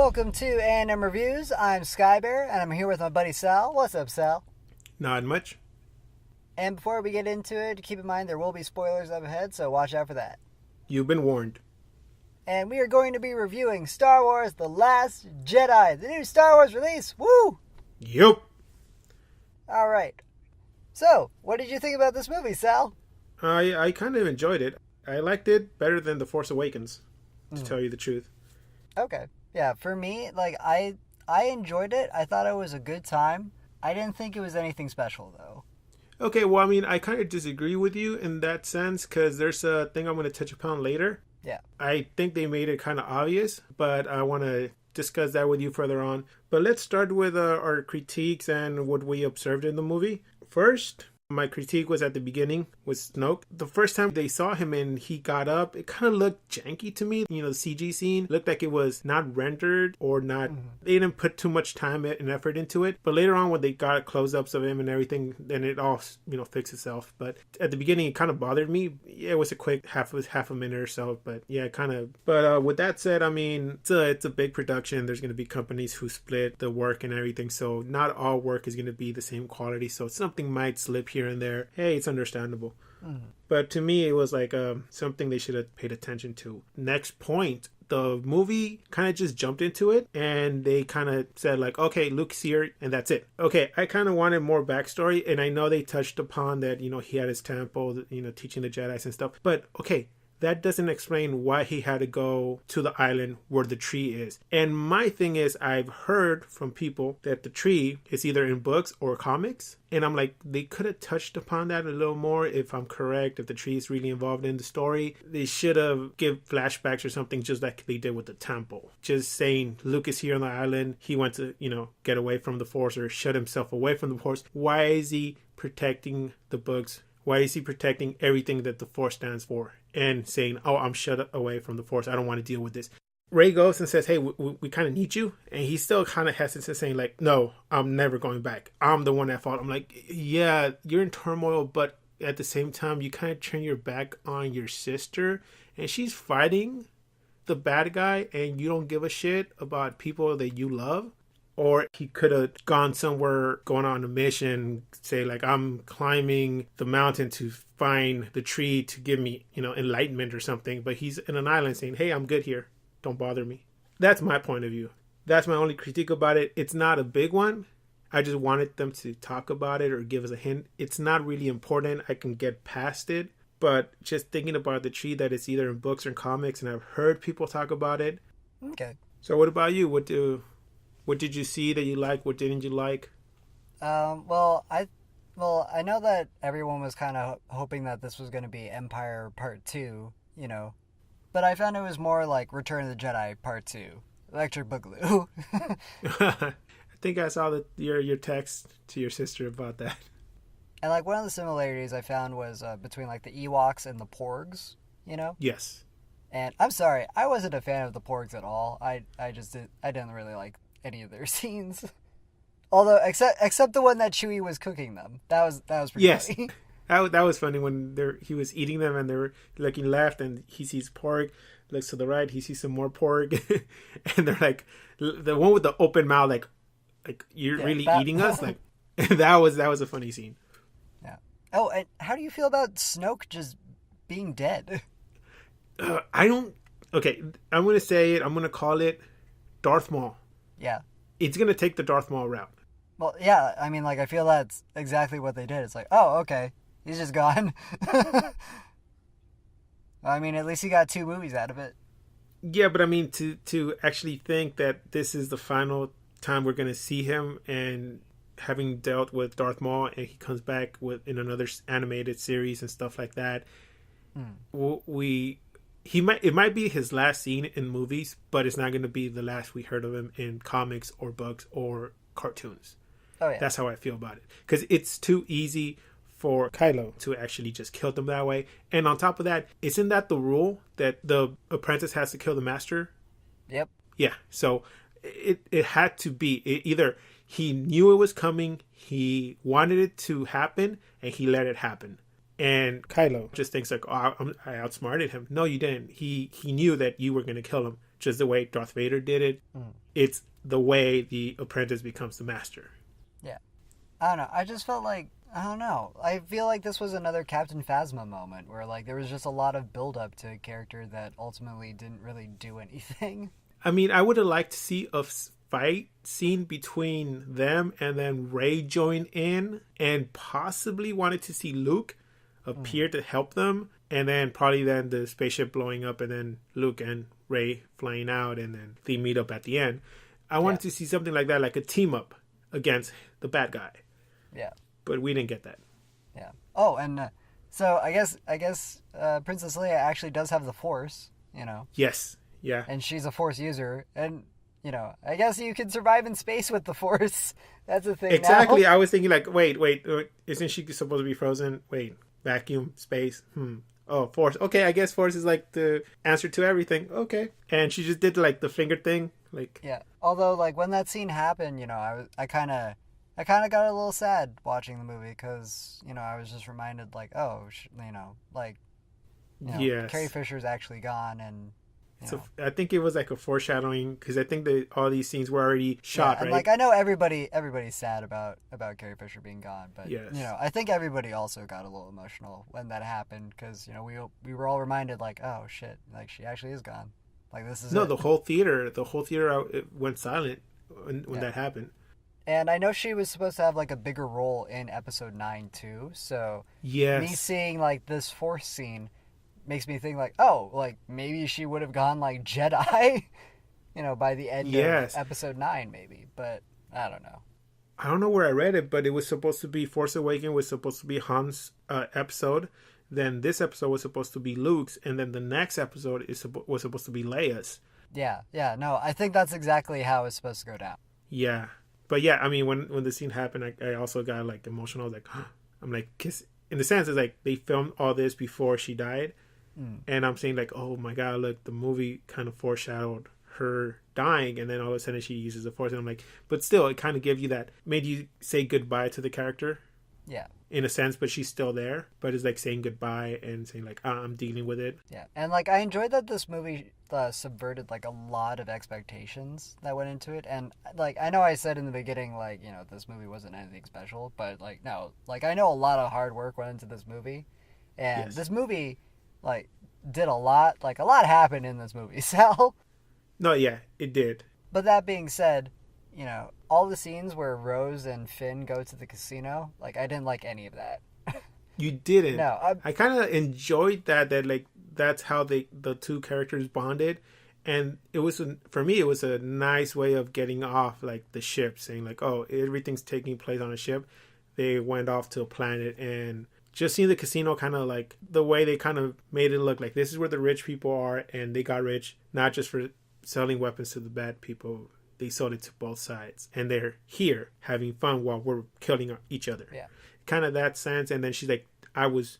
Welcome to A&M Reviews. I'm Skybear, and I'm here with my buddy Sal. What's up, Sal? Not much. And before we get into it, keep in mind there will be spoilers up ahead, so watch out for that. You've been warned. And we are going to be reviewing Star Wars The Last Jedi, the new Star Wars release. Woo! Yup. Alright. So, what did you think about this movie, Sal? I kind of enjoyed it. I liked it better than The Force Awakens, to tell you the truth. Okay. Yeah, for me, I enjoyed it. I thought it was a good time. I didn't think it was anything special, though. Okay, well, I mean, I kind of disagree with you in that sense, because there's a thing I'm going to touch upon later. Yeah. I think they made it kind of obvious, but I want to discuss that with you further on. But let's start with our critiques and what we observed in the movie. First, my critique was at the beginning with Snoke. The first time they saw him and he got up, it kind of looked janky to me. You know, the CG scene looked like it was not rendered or not. They didn't put too much time and effort into it. But later on, when they got close-ups of him and everything, then it all, fixed itself. But at the beginning, it kind of bothered me. Yeah, it was a quick half a minute or so. But yeah, kind of. But with that said, I mean, it's a big production. There's going to be companies who split the work and everything. So not all work is going to be the same quality. So something might slip here and there. Hey, it's understandable. But to me, it was like something they should have paid attention to. Next point, the movie kind of just jumped into it and they kind of said like, okay, Luke's here and that's it. Okay, I kind of wanted more backstory, and I know they touched upon that, he had his temple, teaching the Jedi and stuff. But okay, that doesn't explain why he had to go to the island where the tree is. And my thing is, I've heard from people that the tree is either in books or comics. And I'm like, they could have touched upon that a little more if I'm correct, if the tree is really involved in the story. They should have give flashbacks or something just like they did with the temple. Just saying Luke is here on the island. He went to, get away from the Force or shut himself away from the Force. Why is he protecting the books? Why is he protecting everything that the Force stands for? And saying, oh, I'm shut away from the Force. I don't want to deal with this. Rey goes and says, hey, we kind of need you. And he's still kind of hesitant, saying like, no, I'm never going back. I'm the one at fault. I'm like, yeah, you're in turmoil, but at the same time, you kind of turn your back on your sister. And she's fighting the bad guy, and you don't give a shit about people that you love. Or he could have gone somewhere, going on a mission, say like, I'm climbing the mountain to find the tree to give me, enlightenment or something. But he's in an island saying, hey, I'm good here. Don't bother me. That's my point of view. That's my only critique about it. It's not a big one. I just wanted them to talk about it or give us a hint. It's not really important. I can get past it. But just thinking about the tree, that it's either in books or in comics, and I've heard people talk about it. Okay. So what about you? What did you see that you like? What didn't you like? Well, I know that everyone was kind of hoping that this was going to be Empire Part 2, But I found it was more like Return of the Jedi Part 2. Electric Boogaloo. I think I saw your text to your sister about that. And like one of the similarities I found was between like the Ewoks and the Porgs, Yes. And I'm sorry, I wasn't a fan of the Porgs at all. I didn't really like any of their scenes. Although except the one that Chewie was cooking them. That was pretty funny. That was funny when he was eating them and they were looking left and he sees pork, looks to the right, he sees some more pork, and they're like, the one with the open mouth, like you're really eating us, like that was a funny scene. Yeah. Oh, and how do you feel about Snoke just being dead? Okay, I'm gonna say it. I'm gonna call it Darth Maul. Yeah. It's gonna take the Darth Maul route. Well, yeah. I mean, like I feel that's exactly what they did. It's like, oh, okay. He's just gone. I mean, at least he got 2 movies out of it. Yeah, but I mean, to actually think that this is the final time we're going to see him, and having dealt with Darth Maul and he comes back in another animated series and stuff like that, it might be his last scene in movies, but it's not going to be the last we heard of him in comics or books or cartoons. Oh, yeah. That's how I feel about it. Because it's too easy for Kylo to actually just kill them that way. And on top of that, isn't that the rule that the apprentice has to kill the master? Yep. Yeah. So it had to be either he knew it was coming, he wanted it to happen, and he let it happen. And Kylo just thinks like, oh, I outsmarted him. No, you didn't. He knew that you were going to kill him, just the way Darth Vader did it. It's the way the apprentice becomes the master. Yeah. I don't know. I just felt like, I don't know. I feel like this was another Captain Phasma moment where like there was just a lot of build up to a character that ultimately didn't really do anything. I mean, I would have liked to see a fight scene between them and then Rey join in, and possibly wanted to see Luke appear to help them, and then probably then the spaceship blowing up and then Luke and Rey flying out and then they meet up at the end. I wanted to see something like that, like a team up against the bad guy. Yeah. But we didn't get that. Yeah. Oh, and so I guess Princess Leia actually does have the Force, you know. Yes. Yeah. And she's a Force user, and you know, I guess you can survive in space with the Force. That's the thing. Exactly. Now. I was thinking like, wait, isn't she supposed to be frozen? Wait, vacuum, space. Oh, Force. Okay, I guess Force is like the answer to everything. Okay. And she just did like the finger thing, like. Yeah. Although, like when that scene happened, you know, I kind of got a little sad watching the movie because you know I was just reminded like, oh, you know, like, you know, yes. Carrie Fisher's actually gone, and so I think it was like a foreshadowing because I think that all these scenes were already shot, and right? like I know everybody's sad about Carrie Fisher being gone, but yes. you know I think everybody also got a little emotional when that happened because you know we were all reminded like, oh shit, like she actually is gone, like this is the whole theater went silent when that happened. And I know she was supposed to have like a bigger role in episode 9 too, so yes, me seeing like this Force scene makes me think like, oh, like maybe she would have gone like Jedi, you know, by the end of episode 9 maybe, but I don't know. I don't know where I read it, but it was supposed to be Force Awakens was supposed to be Han's episode. Then this episode was supposed to be Luke's, and then the next episode was supposed to be Leia's. Yeah, no, I think that's exactly how it's supposed to go down. Yeah, but yeah, I mean, when the scene happened, I also got like emotional. I was like, I'm like, cause in the sense, it's like they filmed all this before she died. And I'm saying like, oh my god, look, the movie kind of foreshadowed her dying, and then all of a sudden she uses the Force, and I'm like, but still, it kind of gave you that, made you say goodbye to the character. Yeah. In a sense, but she's still there. But it's like saying goodbye and saying like, I'm dealing with it. Yeah, and like I enjoyed that this movie subverted like a lot of expectations that went into it, and like I know I said in the beginning like, you know, this movie wasn't anything special, but like no, like I know a lot of hard work went into this movie, and this movie like did a lot happened in this movie, Sal. No, yeah, it did. But that being said, you know, all the scenes where Rose and Finn go to the casino, like I didn't like any of that. You didn't? No, I kind of enjoyed that like that's how the two characters bonded, and it was for me it was a nice way of getting off like the ship, saying like, oh, everything's taking place on a ship. They went off to a planet, and just seeing the casino, kind of like the way they kind of made it look like this is where the rich people are, and they got rich not just for selling weapons to the bad people. They sold it to both sides, and they're here having fun while we're killing each other. Yeah, kind of that sense. And then she's like, I was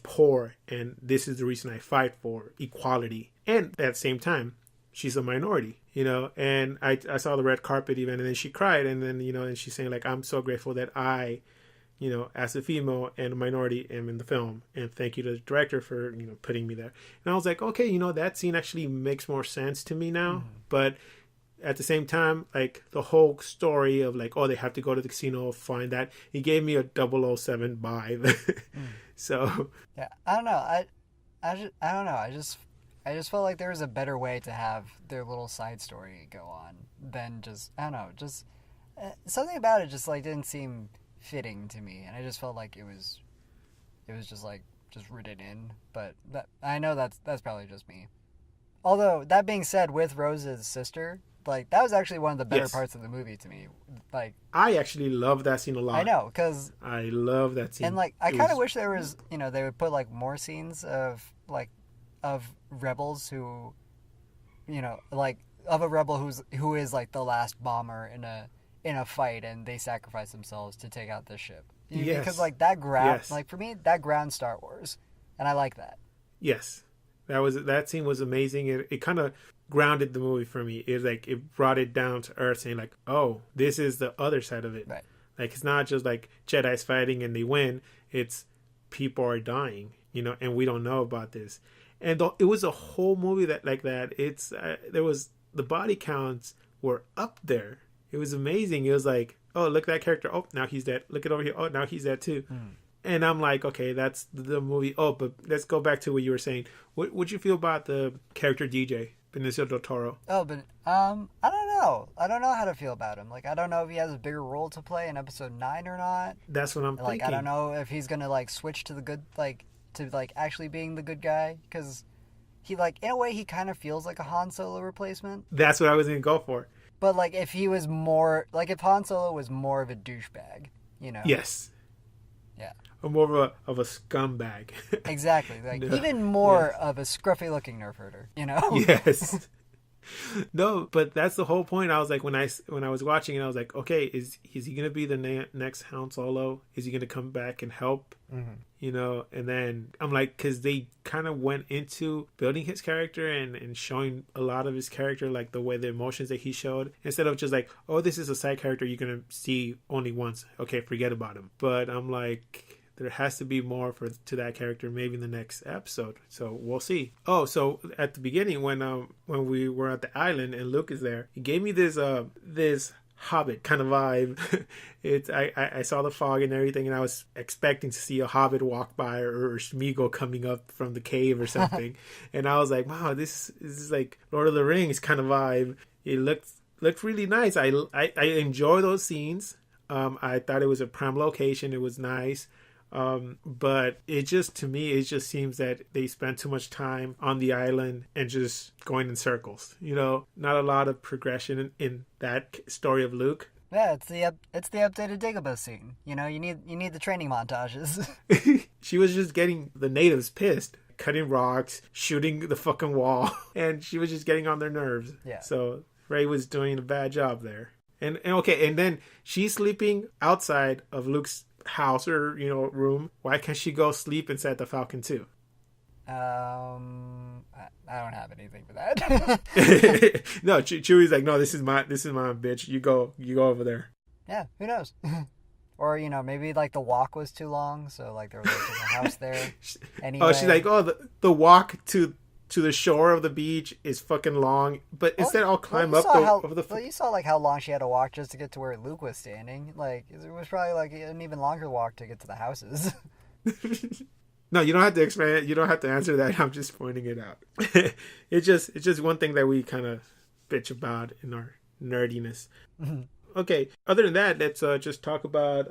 poor, and this is the reason I fight for equality. And at the same time, she's a minority, you know. And I saw the red carpet even, and then she cried, and then, you know, and she's saying like, I'm so grateful that I, you know, as a female and a minority, am in the film, and thank you to the director for, you know, putting me there. And I was like, okay, you know, that scene actually makes more sense to me now. But at the same time, like the whole story of like, oh, they have to go to the casino, find that, it gave me a 007 vibe. So yeah, I don't know. I don't know. I just felt like there was a better way to have their little side story go on than just, I don't know, just something about it just like didn't seem fitting to me, and I just felt like it was just like just written in. But that, I know that's probably just me. Although that being said, with Rose's sister, like that was actually one of the better parts of the movie to me. Like I actually love that scene a lot. I know, because I love that scene, and like I kind of wish there was, you know, they would put like more scenes of rebels who, you know, like of a rebel who is like the last bomber in a fight, and they sacrifice themselves to take out this ship. Because like that ground, like for me, that ground Star Wars, and I like that. Yes, that scene was amazing. It kind of grounded the movie for me. It was like it brought it down to earth, saying like, oh, this is the other side of it. Right. Like it's not just like Jedi's fighting and they win. It's people are dying, and we don't know about this. And it was a whole movie that like that. It's there was the body counts were up there. It was amazing. It was like, oh, look at that character. Oh, now he's dead. Look it over here. Oh, now he's dead too. And I'm like, okay, that's the movie. Oh, but let's go back to what you were saying. What'd you feel about the character DJ, Benicio del Toro? Oh, but I don't know. I don't know how to feel about him. Like, I don't know if he has a bigger role to play in episode 9 or not. That's what I'm Like, thinking. I don't know if he's gonna like switch to the good, like to like actually being the good guy, because he like in a way he kind of feels like a Han Solo replacement. That's what I was gonna go for. But like if he was more like if Han Solo was more of a douchebag, you know? Yes. Yeah. Or more of a scumbag. Exactly. Like No. even more Yes. of a scruffy looking nerf herder, you know? Yes. No, but that's the whole point. I was like, when I was watching it, I was like, okay, is he gonna be the next Han Solo? Is he gonna come back and help? And then I'm like, because they kind of went into building his character and showing a lot of his character, like the way the emotions that he showed, instead of just like, oh, this is a side character you're gonna see only once. Okay, forget about him. But I'm like, there has to be more to that character, maybe in the next episode. So we'll see. Oh, so at the beginning when we were at the island and Luke is there, he gave me this Hobbit kind of vibe. I saw the fog and everything, and I was expecting to see a Hobbit walk by or Smeagol coming up from the cave or something. And I was like, wow, this is like Lord of the Rings kind of vibe. It looked really nice. I enjoy those scenes. I thought it was a prime location. It was nice. But it just seems that they spent too much time on the island and just going in circles. Not a lot of progression in that story of Luke. Yeah, it's the updated Dagobah scene. You need the training montages. She was just getting the natives pissed, cutting rocks, shooting the fucking wall, and she was just getting on their nerves. Yeah. So Rey was doing a bad job there. And then she's sleeping outside of Luke's house or room. Why can't she go sleep inside the Falcon too? I don't have anything for that. No, Chewie's like, no, this is my bitch. You go over there. Yeah, who knows? Or maybe like the walk was too long, so like there was like a house there. Anyway. Oh, she's like, oh, the walk to the shore of the beach is fucking long, but instead I'll climb up over the. Well, you saw like how long she had to walk just to get to where Luke was standing. Like it was probably like an even longer walk to get to the houses. No, you don't have to explain it. You don't have to answer that. I'm just pointing it out. It's just one thing that we kind of bitch about in our nerdiness. Okay, other than that, let's just talk about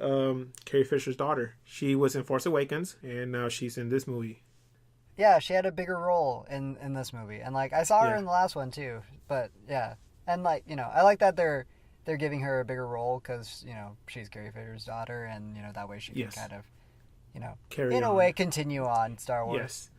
Carrie Fisher's daughter. She was in Force Awakens, and now she's in this movie. Yeah, she had a bigger role in this movie, and like I saw her in the last one too. But yeah, and like I like that they're giving her a bigger role because she's Carrie Fisher's daughter, and that way she can kind of carry in on. a way continue on Star Wars. Yes,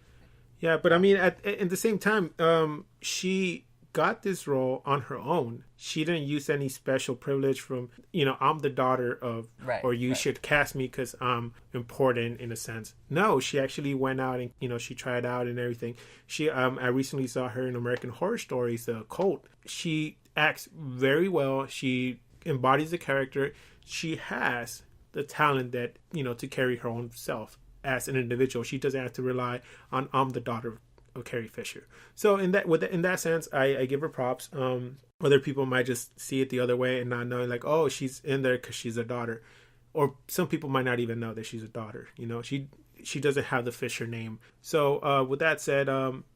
yeah, but I mean at the same time, she got this role on her own. She didn't use any special privilege from I'm the daughter of or you should cast me because I'm important in a sense. No, she actually went out and she tried out and everything. She I recently saw her in American Horror Stories, the cult. She acts very well. She embodies the character. She has the talent that to carry her own self as an individual. She doesn't have to rely on I'm the daughter of Carrie Fisher. So in that sense, I give her props. Other people might just see it the other way and not knowing like, oh, she's in there because she's a daughter, or some people might not even know that she's a daughter. She doesn't have the Fisher name. So with that said,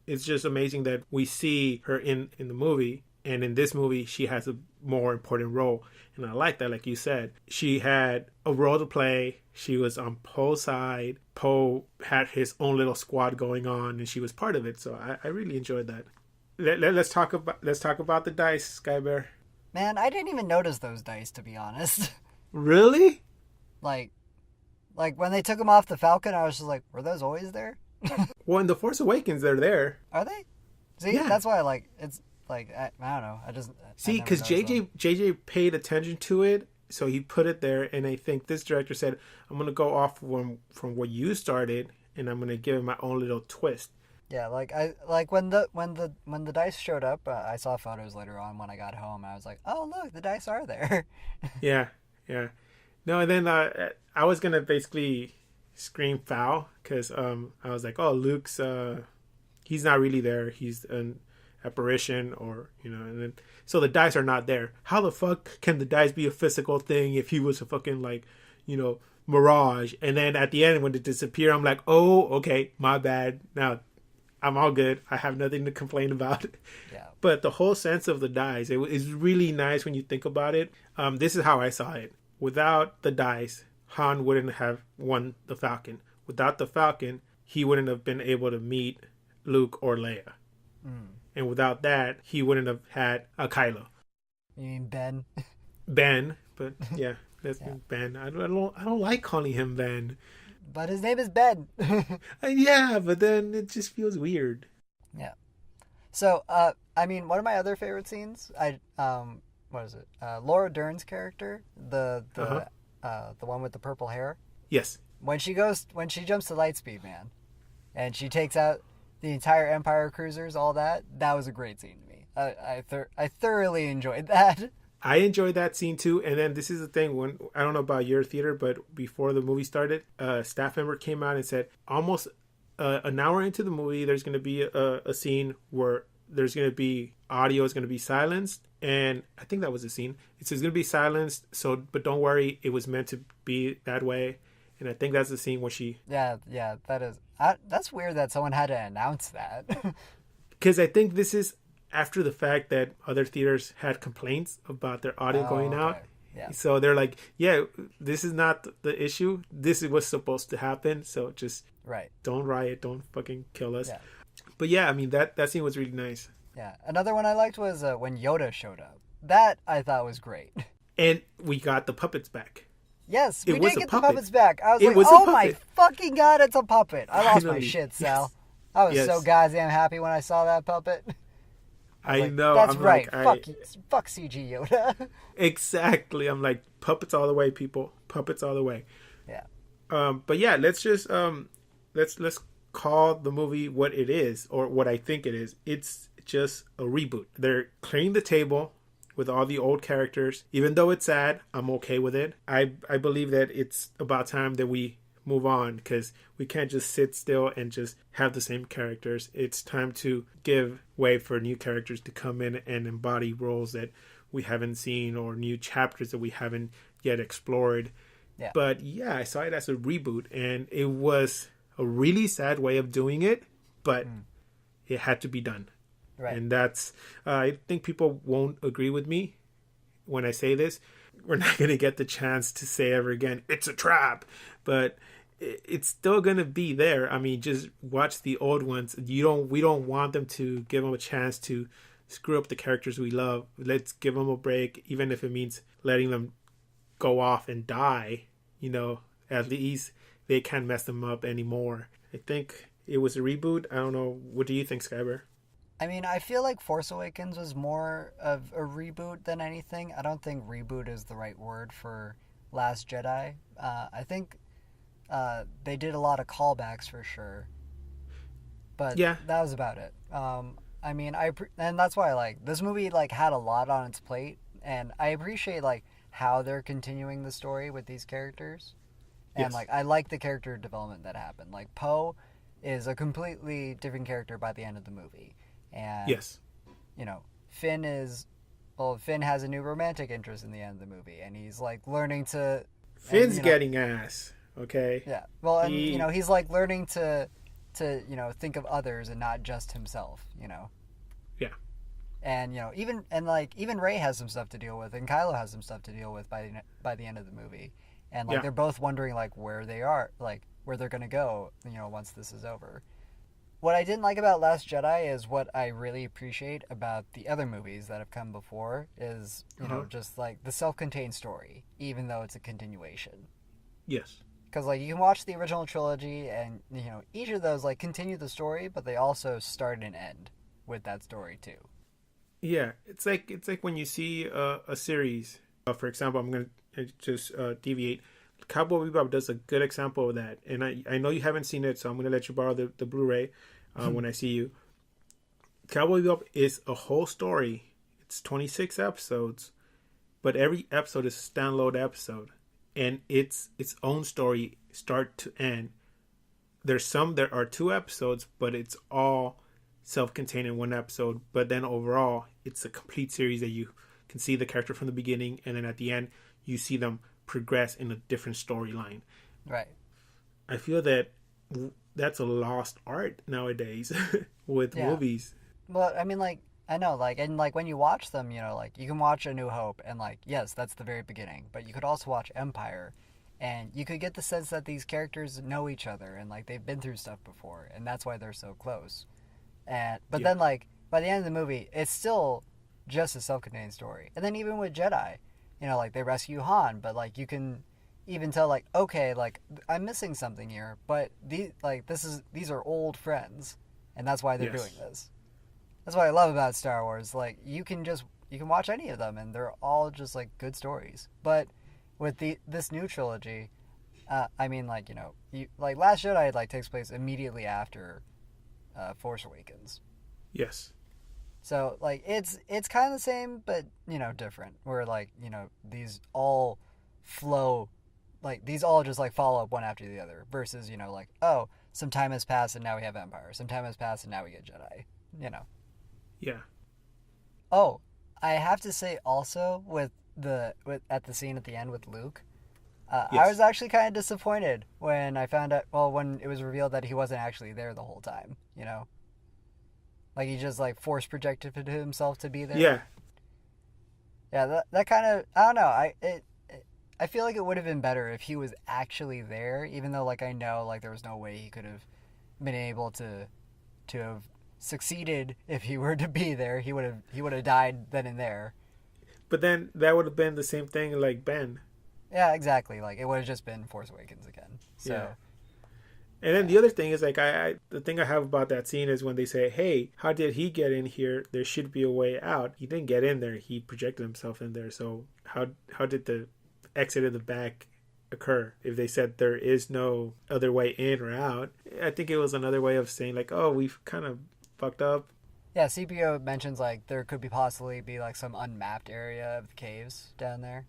it's just amazing that we see her in the movie, and in this movie she has a more important role. And I like that, like you said, she had a role to play. She was on Poe's side. Poe had his own little squad going on, and she was part of it. So I really enjoyed that. Let's talk about the dice, Skybear. Man, I didn't even notice those dice, to be honest. Really? Like when they took them off the Falcon, I was just like, were those always there? Well, in The Force Awakens, they're there. Are they? See, that's why it's like I don't know. I just see because JJ paid attention to it, so he put it there, and I think this director said, "I'm gonna go off from what you started, and I'm gonna give it my own little twist." Yeah, when the dice showed up, I saw photos later on when I got home. I was like, oh look, the dice are there. Yeah. No, and then I was gonna basically scream foul because I was like, oh, Luke's he's not really there. He's an apparition, or and then so the dice are not there. How the fuck can the dice be a physical thing if he was a fucking like mirage? And then at the end when it disappeared, I'm like, oh, okay, my bad. Now I'm all good. I have nothing to complain about. Yeah. But the whole sense of the dice, it is really nice when you think about it. This is how I saw it. Without the dice, Han wouldn't have won the Falcon. Without the Falcon, he wouldn't have been able to meet Luke or Leia. And without that, he wouldn't have had a Kylo. You mean Ben? Ben, but yeah, that's Ben. I don't like calling him Ben. But his name is Ben. Yeah, but then it just feels weird. Yeah. So, I mean, one of my other favorite scenes, what is it? Laura Dern's character, the one with the purple hair. Yes. When she jumps to Lightspeed, man, and she takes out the entire Empire cruisers, all that was a great scene to me. I thoroughly enjoyed that. I enjoyed that scene too. And then this is the thing, when I don't know about your theater, but before the movie started, a staff member came out and said almost an hour into the movie, there's going to be a scene where there's going to be audio is going to be silenced. And I think that was the scene. It says it's going to be silenced. So, but don't worry, it was meant to be that way. And I think that's the scene where she... Yeah, that is... that's weird that someone had to announce that. Because I think this is after the fact that other theaters had complaints about their audio going out. Yeah. So they're like, yeah, this is not the issue. This is what's supposed to happen. So just don't riot. Don't fucking kill us. Yeah. But yeah, I mean, that scene was really nice. Yeah. Another one I liked was when Yoda showed up. That I thought was great. And we got the puppets back. Yes, we did get the puppets back. I was like, oh my fucking God, it's a puppet. I lost my shit, Sal. I was so goddamn happy when I saw that puppet. I know. That's right. Fuck CG Yoda. Exactly. I'm like, puppets all the way, people. Puppets all the way. Yeah. But yeah, let's just let's call the movie what it is, or what I think it is. It's just a reboot. They're clearing the table with all the old characters. Even though it's sad, I'm okay with it. I believe that it's about time that we move on, because we can't just sit still and just have the same characters. It's time to give way for new characters to come in and embody roles that we haven't seen, or new chapters that we haven't yet explored. Yeah. But yeah, I saw it as a reboot, and it was a really sad way of doing it, but it had to be done. Right. And that's, I think people won't agree with me when I say this. We're not going to get the chance to say ever again, it's a trap. But it's still going to be there. I mean, just watch the old ones. We don't want them to give them a chance to screw up the characters we love. Let's give them a break, even if it means letting them go off and die. At least they can't mess them up anymore. I think it was a reboot. I don't know. What do you think, Skyber? I mean, I feel like Force Awakens was more of a reboot than anything. I don't think reboot is the right word for Last Jedi. I think they did a lot of callbacks for sure. But that was about it. I mean, and that's why I like this movie. Had a lot on its plate, and I appreciate how they're continuing the story with these characters. And I like the character development that happened. Poe is a completely different character by the end of the movie. And, Finn has a new romantic interest in the end of the movie, and he's learning to... Finn's getting ass, okay? Yeah, well, and, he's learning to think of others and not just himself, Yeah. And, even Rey has some stuff to deal with, and Kylo has some stuff to deal with by the end of the movie. And, they're both wondering, where they are, where they're going to go, once this is over. What I didn't like about Last Jedi is what I really appreciate about the other movies that have come before is, just the self-contained story, even though it's a continuation. Yes. Because, you can watch the original trilogy and, each of those, continue the story, but they also start and end with that story, too. Yeah. It's like when you see a series, for example, I'm going to just deviate. Cowboy Bebop does a good example of that. And I know you haven't seen it, so I'm going to let you borrow the Blu-ray when I see you. Cowboy Bebop is a whole story. It's 26 episodes, but every episode is a standalone episode. And it's its own story start to end. There are 2 episodes, but it's all self-contained in one episode. But then overall, it's a complete series that you can see the character from the beginning, and then at the end, you see them progress in a different storyline. Right. I feel that that's a lost art nowadays with movies. Well, I mean, like, I know, like, and like when you watch them, you know, like you can watch A New Hope, and like, yes, that's the very beginning, but you could also watch Empire, and you could get the sense that these characters know each other, and like they've been through stuff before, and that's why they're so close. But then, like, by the end of the movie, it's still just a self-contained story. And then even with Jedi, you know, like they rescue Han, but like you can even tell, like, okay, like I'm missing something here, but these are old friends, and that's why they're doing this. That's what I love about Star Wars. Like you can watch any of them, and they're all just like good stories. But with this new trilogy, I mean, like, you know, like Last Jedi like takes place immediately after Force Awakens. Yes. So like it's kind of the same, but you know, different. Where like, you know, these all flow, like these all just like follow up one after the other. Versus, you know, like, oh, some time has passed and now we have Empire. Some time has passed and now we get Jedi. You know. Yeah. Oh, I have to say also with at the scene at the end with Luke, I was actually kind of disappointed when I found out. Well, when it was revealed that he wasn't actually there the whole time. You know. Like he just like force projected himself to be there. Yeah. Yeah, that kind of, I don't know. I feel like it would have been better if he was actually there, even though like I know like there was no way he could have been able to have succeeded if he were to be there. He would have died then and there. But then that would have been the same thing like Ben. Yeah, exactly. Like it would have just been Force Awakens again. So. Yeah. And then the other thing is like the thing I have about that scene is when they say, "Hey, how did he get in here? There should be a way out." He didn't get in there. He projected himself in there. So how did the exit in the back occur? If they said there is no other way in or out, I think it was another way of saying like, "Oh, we've kind of fucked up." Yeah, CPO mentions like there could possibly be like some unmapped area of the caves down there.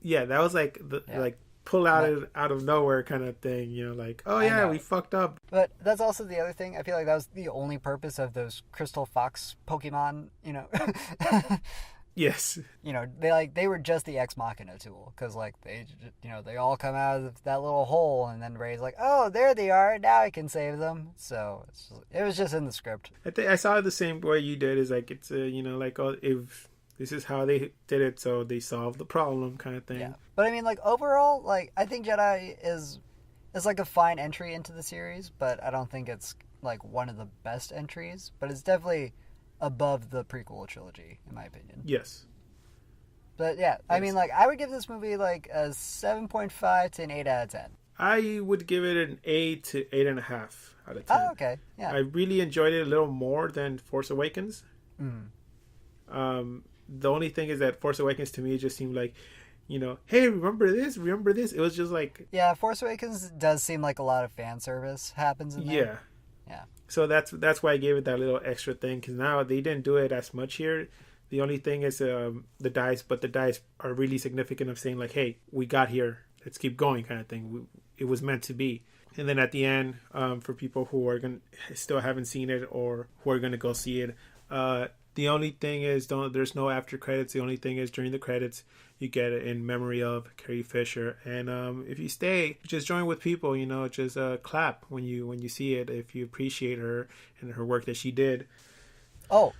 Yeah, that was like like pull out of nowhere kind of thing, you know, like, oh yeah, we fucked up. But that's also the other thing. I feel like that was the only purpose of those Crystal Fox Pokemon, you know. Yes. You know, they were just the Ex Machina tool, because like they all come out of that little hole, and then Rey's like, oh, there they are, now I can save them. So it was just in the script. I saw it the same way you did. Is like it's you know, like, oh, if this is how they did it, so they solved the problem kind of thing. Yeah. But I mean, like, overall, like, I think Jedi is like a fine entry into the series, but I don't think it's like one of the best entries, but it's definitely above the prequel trilogy, in my opinion. Yes. But yeah, I mean, like, I would give this movie like a 7.5 to an 8 out of 10. I would give it an 8 to 8.5 out of 10. Oh, okay. Yeah. I really enjoyed it a little more than Force Awakens. The only thing is that Force Awakens to me just seemed like, you know, hey, remember this? It was just like... Yeah, Force Awakens does seem like a lot of fan service happens in there. Yeah. Yeah. So that's why I gave it that little extra thing, because now they didn't do it as much here. The only thing is the dice, but the dice are really significant of saying like, hey, we got here, let's keep going kind of thing. It was meant to be. And then at the end, for people who are still haven't seen it or who are going to go see it, the only thing is there's no after credits. The only thing is during the credits, you get it in memory of Carrie Fisher. And if you stay, just join with people, you know, just clap when you see it if you appreciate her and her work that she did. Oh,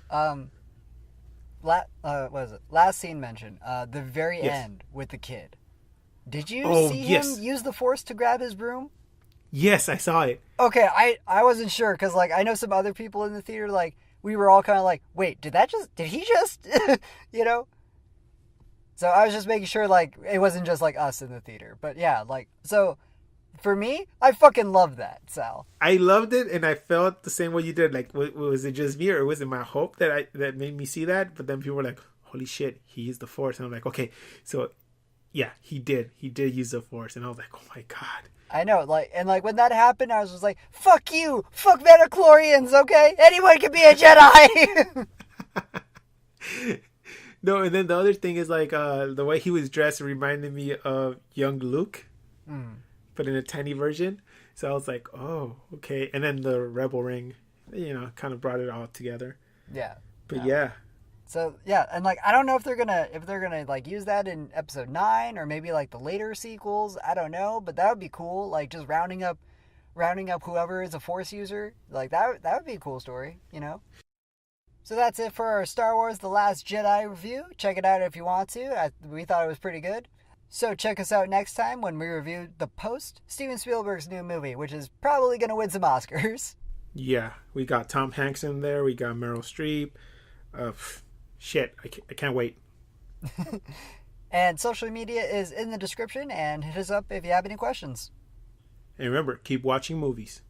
what is it? Last scene mentioned, the very end with the kid. Did you see him use the Force to grab his broom? Yes, I saw it. Okay, I wasn't sure, because like I know some other people in the theater, like we were all kind of like, wait, did he just, you know? So I was just making sure like it wasn't just like us in the theater. But yeah, like, so for me, I fucking love that, Sal. I loved it, and I felt the same way you did. Like, was it just me, or was it my hope that made me see that? But then people were like, holy shit, he used the Force. And I'm like, okay, so yeah, he did use the Force. And I was like, oh my God. I know, like, and like when that happened, I was just like, fuck you, fuck Metachlorians, okay? Anyone can be a Jedi. No, and then the other thing is like the way he was dressed reminded me of young Luke. but in a tiny version. So I was like, oh, okay. And then the Rebel ring, kind of brought it all together. Yeah. But yeah. So yeah, and like I don't know if they're gonna like use that in episode 9 or maybe like the later sequels. I don't know, but that would be cool. Like just rounding up whoever is a Force user. Like that would be a cool story, So that's it for our Star Wars The Last Jedi review. Check it out if you want to. We thought it was pretty good. So check us out next time when we review The Post, Steven Spielberg's new movie, which is probably going to win some Oscars. Yeah, we got Tom Hanks in there. We got Meryl Streep. Shit, I can't wait. And social media is in the description, and hit us up if you have any questions. And remember, keep watching movies.